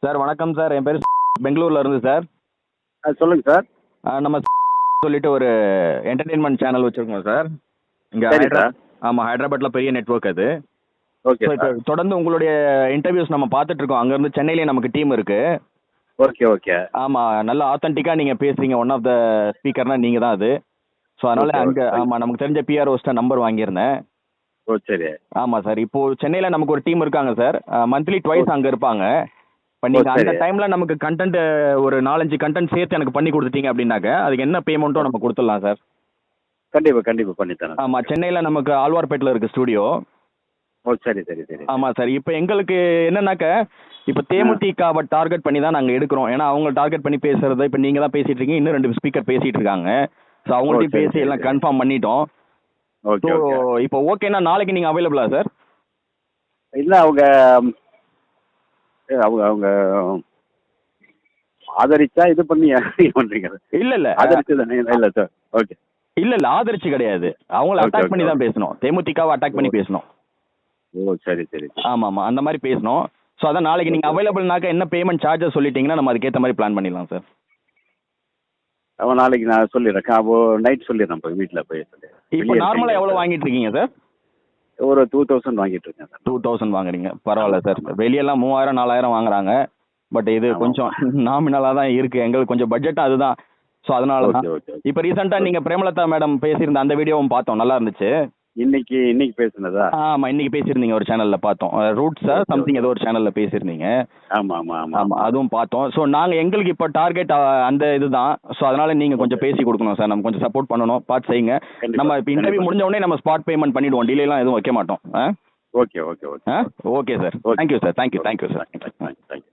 Sir வணக்கம் sir. என் பேர் பெங்களூர்ல இருந்து சார். சொல்லுங்க சார். நம்ம சொல்லிட்டு ஒரு என்டர்டெயின்மெண்ட் சேனல் வச்சிருக்கோம் சார். இங்க சரி சார். ஆமா, ஹைதராபாத்ல பெரிய நெட்வொர்க் அது. ஓகே ஸோ இப்போ சார். தொடர்ந்து உங்களுடைய இன்டர்வியூஸ் நம்ம பார்த்துட்டு இருக்கோம். அங்கேருந்து சென்னையிலேயே நமக்கு டீம் இருக்கு. Okay okay. ஆமா, நல்ல ஆத்தென்டிக்காக நீங்கள் பேசுறீங்க. ஒன் ஆஃப் த ஸ்பீக்கர்னா நீங்கள் தான் அது. ஸோ அதனால ஓகே அங்கே ஓகே. ஆமாம், நமக்கு தெரிஞ்ச பிஆர் ஹோஸ்ட்டாக நம்பர் வாங்கியிருந்தேன். ஓ சரி. ஆமாம் சார். இப்போ சென்னையில் நமக்கு ஒரு டீம் இருக்காங்க சார். மந்த்லி ட்வைஸ் அங்கே இருப்பாங்க. இப்போ ஓ நீங்கள் அந்த சரி. டைமில் நமக்கு கண்டென்ட் ஒரு 4-5 கண்டென்ட் சேர்த்து எனக்கு பண்ணி கொடுத்துட்டீங்க அப்படின்னாக்க அதுக்கு என்ன பேமெண்ட்டோ நம்ம கொடுத்துடலாம் சார். கண்டிப்பா கண்டிப்பா பண்ணித்தரேன். ஆமாம், சென்னையில் நமக்கு ஆழ்வார்பேட்டில் இருக்குது ஸ்டூடியோ. ஓ சரி சரி சரி. ஆமாம் சார். இப்போ எங்களுக்கு என்னன்னாக்க இப்போ தேமுதிகவை டார்கெட் பண்ணி தான் நாங்கள் எடுக்கிறோம். ஏன்னா அவங்க டார்கெட் பண்ணி பேசுறது இப்போ நீங்கள் தான் பேசிட்டு இருக்கீங்க, இன்னும் 2 ஸ்பீக்கர் பேசிட்டு இருக்காங்க. ஸோ அவங்கள்ட்டையும் சரி, பேசி சரி, எல்லாம் சரி. கன்ஃபார்ம் பண்ணிட்டோம். Okay so okay. இப்போ ஓகேன்னா நாளைக்கு நீங்கள் அவைலபிளா சார்? இல்ல அவங்க அவங்க அவங்க ஆதரிச்சா இது பண்ணி பண்றீங்க. இல்லை இல்லை ஆதரிச்சு தானே? இல்ல சார். ஓகே. இல்லை இல்லை, ஆதரிச்சு கிடையாது. அவங்கள ஓகே அட்டாக் ஓகே பண்ணி தான் ஓகே. பேசணும். தேமுதிகவை அட்டாக் பண்ணி பேசணும். ஓ சரி சரி சரி. ஆமாம் ஆமாம், அந்த மாதிரி பேசணும். ஸோ அதான் நாளைக்கு நீங்கள் அவைலபிள்னாக்க என்ன பேமெண்ட் சார்ஜஸ் சொல்லிட்டீங்கன்னா நம்ம அதுக்கேற்ற மாதிரி பிளான் பண்ணிடலாம் சார். அவன் நாளைக்கு நான் சொல்லிடுறேன். அப்போ நைட் சொல்லிடுறேன். போய் வீட்டில் போய் சொல்லிடுறேன். இப்போ நார்மலாக எவ்வளோ வாங்கிட்டு இருக்கீங்க சார்? ஒரு 2000 வாங்கிட்டு இருக்கேன் சார். 2000 வாங்குறீங்க, பரவாயில்ல சார். வெளியெல்லாம் 3000 4000 வாங்குறாங்க. பட் இது ஆமா. கொஞ்சம் நாமினலாக தான் இருக்குது. எங்களுக்கு கொஞ்சம் பட்ஜெட்டும் அதுதான். ஸோ அதனால தான். Okay okay okay. இப்போ ரீசெண்டாக நீங்கள் பிரேமலதா மேடம் பேசியிருந்த அந்த வீடியோவும் பார்த்தோம், நல்லா இருந்துச்சு. இன்னைக்கு பேசுனதா? ஆமாம், இன்னைக்கு பேசியிருந்தீங்க ஒரு சேனலில் பார்த்தோம். ரூட்ஸா ஓகே, சம்திங் ஓகே. ஏதோ ஒரு சேனலில் பேசியிருந்தீங்க. ஆமா ஆமா ஆமா ஆமாம், அதுவும் பார்த்தோம். ஸோ நாங்கள் எங்களுக்கு இப்போ டார்கெட் அந்த இதுதான். ஸோ அதனால நீங்கள் கொஞ்சம் பேசி கொடுக்கணும் சார். நம்ம கொஞ்சம் சப்போர்ட் பண்ணணும், பார்த்து செய்யுங்க. கண்டிப்பா, நம்ம இப்போ இன்டர்வியூ கண்டிப்பா. முடிஞ்ச உடனே நம்ம ஸ்பாட் பேமெண்ட் பண்ணிவிடுவோம், டிலேலாம் எதுவும் வைக்க மாட்டோம். Okay okay okay. Okay sir. Okay. Thank you sir. Thank you sir. Thank you.